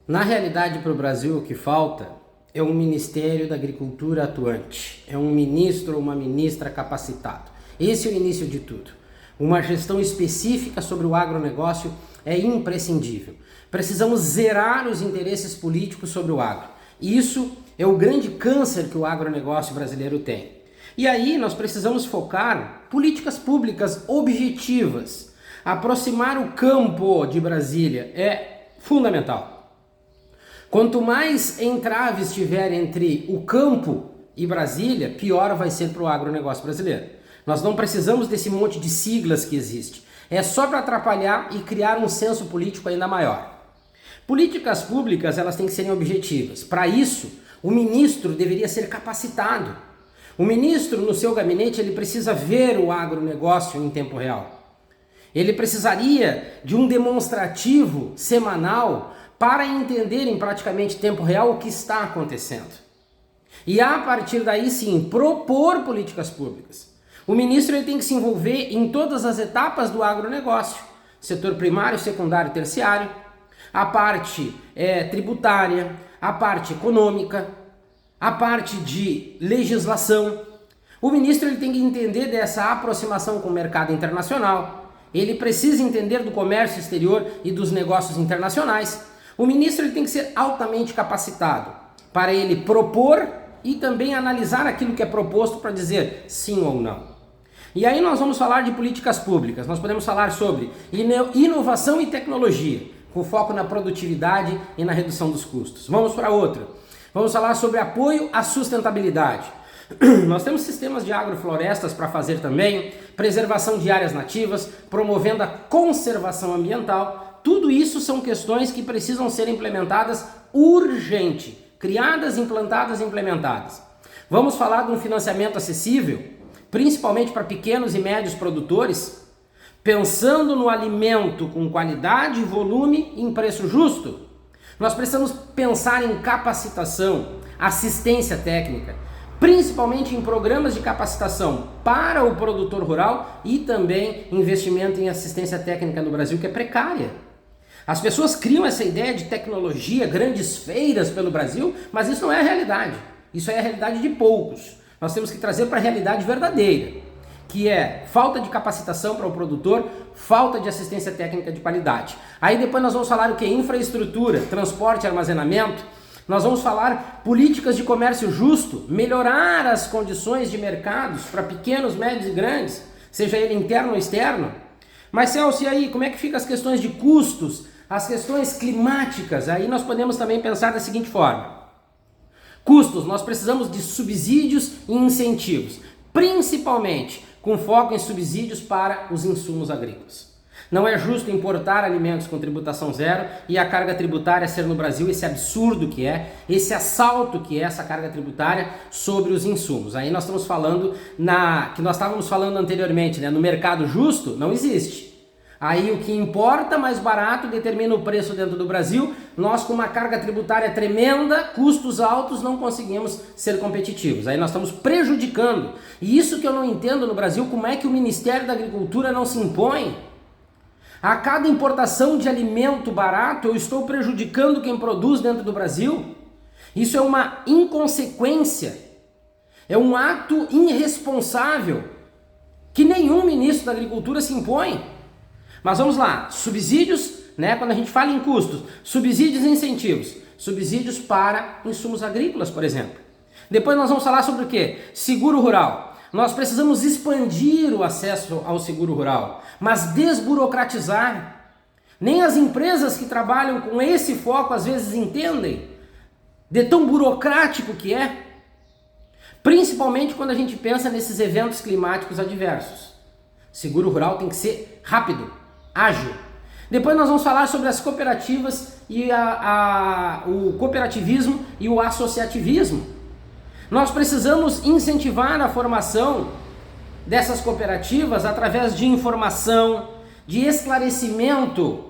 Na realidade, para o Brasil, o que falta é um Ministério da Agricultura atuante, é um ministro ou uma ministra capacitado. Esse é o início de tudo. Uma gestão específica sobre o agronegócio é imprescindível. Precisamos zerar os interesses políticos sobre o agro. Isso é o grande câncer que o agronegócio brasileiro tem. E aí nós precisamos focar políticas públicas objetivas. Aproximar o campo de Brasília é fundamental. Quanto mais entraves tiver entre o campo e Brasília, pior vai ser para o agronegócio brasileiro. Nós não precisamos desse monte de siglas que existe. É só para atrapalhar e criar um senso político ainda maior. Políticas públicas, elas têm que serem objetivas. Para isso, o ministro deveria ser capacitado. O ministro, no seu gabinete, ele precisa ver o agronegócio em tempo real. Ele precisaria de um demonstrativo semanal para entender em praticamente tempo real o que está acontecendo. E a partir daí sim, propor políticas públicas. O ministro ele tem que se envolver em todas as etapas do agronegócio, setor primário, secundário e terciário, a parte tributária, a parte econômica, a parte de legislação. O ministro ele tem que entender dessa aproximação com o mercado internacional, ele precisa entender do comércio exterior e dos negócios internacionais. O ministro ele tem que ser altamente capacitado para ele propor e também analisar aquilo que é proposto para dizer sim ou não. E aí nós vamos falar de políticas públicas, nós podemos falar sobre inovação e tecnologia, com foco na produtividade e na redução dos custos. Vamos para outra. Vamos falar sobre apoio à sustentabilidade. Nós temos sistemas de agroflorestas para fazer também, preservação de áreas nativas, promovendo a conservação ambiental. Tudo isso são questões que precisam ser implementadas urgente, criadas, implantadas e implementadas. Vamos falar de um financiamento acessível, principalmente para pequenos e médios produtores, pensando no alimento com qualidade, volume e em preço justo. Nós precisamos pensar em capacitação, assistência técnica, principalmente em programas de capacitação para o produtor rural e também investimento em assistência técnica no Brasil, que é precária. As pessoas criam essa ideia de tecnologia, grandes feiras pelo Brasil, mas isso não é a realidade. Isso é a realidade de poucos. Nós temos que trazer para a realidade verdadeira, que é falta de capacitação para o produtor, falta de assistência técnica de qualidade. Aí depois nós vamos falar o que? Infraestrutura, transporte e armazenamento. Nós vamos falar políticas de comércio justo, melhorar as condições de mercados para pequenos, médios e grandes, seja ele interno ou externo. Mas Celso, e aí, como é que ficam as questões de custos, as questões climáticas? Aí nós podemos também pensar da seguinte forma. Custos, nós precisamos de subsídios e incentivos, principalmente com foco em subsídios para os insumos agrícolas. Não é justo importar alimentos com tributação zero e a carga tributária ser no Brasil esse absurdo que é, esse assalto que é essa carga tributária sobre os insumos. Aí nós estamos falando que nós estávamos falando anteriormente, né? No mercado justo não existe. Aí o que importa mais barato determina o preço dentro do Brasil. Nós com uma carga tributária tremenda, custos altos, não conseguimos ser competitivos. Aí nós estamos prejudicando. E isso que eu não entendo no Brasil, como é que o Ministério da Agricultura não se impõe? A cada importação de alimento barato, eu estou prejudicando quem produz dentro do Brasil. Isso é uma inconsequência, é um ato irresponsável que nenhum ministro da Agricultura se impõe. Mas vamos lá, subsídios, né? Quando a gente fala em custos, subsídios e incentivos, subsídios para insumos agrícolas, por exemplo. Depois nós vamos falar sobre o quê? Seguro rural. Nós precisamos expandir o acesso ao seguro rural, mas desburocratizar. Nem as empresas que trabalham com esse foco às vezes entendem de tão burocrático que é, principalmente quando a gente pensa nesses eventos climáticos adversos. Seguro rural tem que ser rápido, ágil. Depois nós vamos falar sobre as cooperativas e o cooperativismo e o associativismo. Nós precisamos incentivar a formação dessas cooperativas através de informação, de esclarecimento,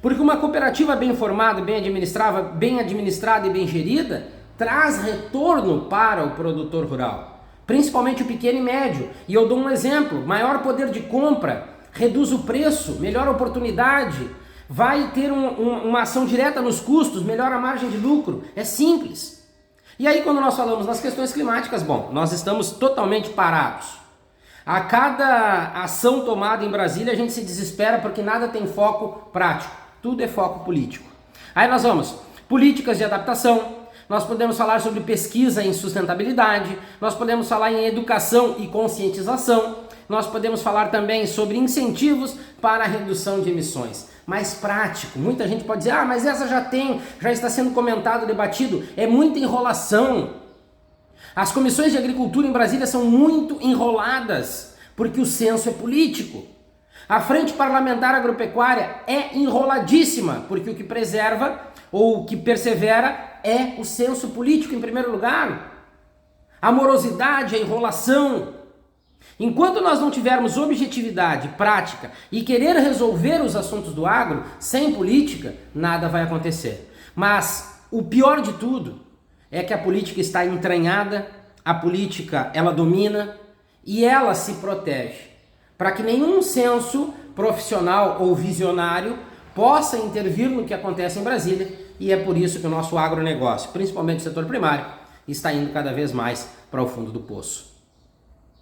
porque uma cooperativa bem formada, bem administrada e bem gerida, traz retorno para o produtor rural, principalmente o pequeno e médio. E eu dou um exemplo: maior poder de compra, reduz o preço, melhor oportunidade, Vai ter uma ação direta nos custos, melhora a margem de lucro. É simples. E aí quando nós falamos nas questões climáticas, bom, nós estamos totalmente parados. A cada ação tomada em Brasília a gente se desespera porque nada tem foco prático. Tudo é foco político. Aí nós vamos, políticas de adaptação, nós podemos falar sobre pesquisa em sustentabilidade, nós podemos falar em educação e conscientização, nós podemos falar também sobre incentivos para a redução de emissões. Mais prático, muita gente pode dizer, ah, mas essa já está sendo comentado, debatido, é muita enrolação. As comissões de agricultura em Brasília são muito enroladas, porque o censo é político. A Frente Parlamentar Agropecuária é enroladíssima, porque o que preserva ou o que persevera é o censo político em primeiro lugar. A morosidade, a enrolação. Enquanto nós não tivermos objetividade, prática e querer resolver os assuntos do agro, sem política, nada vai acontecer. Mas o pior de tudo é que a política está entranhada, a política ela domina e ela se protege, para que nenhum senso profissional ou visionário possa intervir no que acontece em Brasília, e é por isso que o nosso agronegócio, principalmente o setor primário, está indo cada vez mais para o fundo do poço.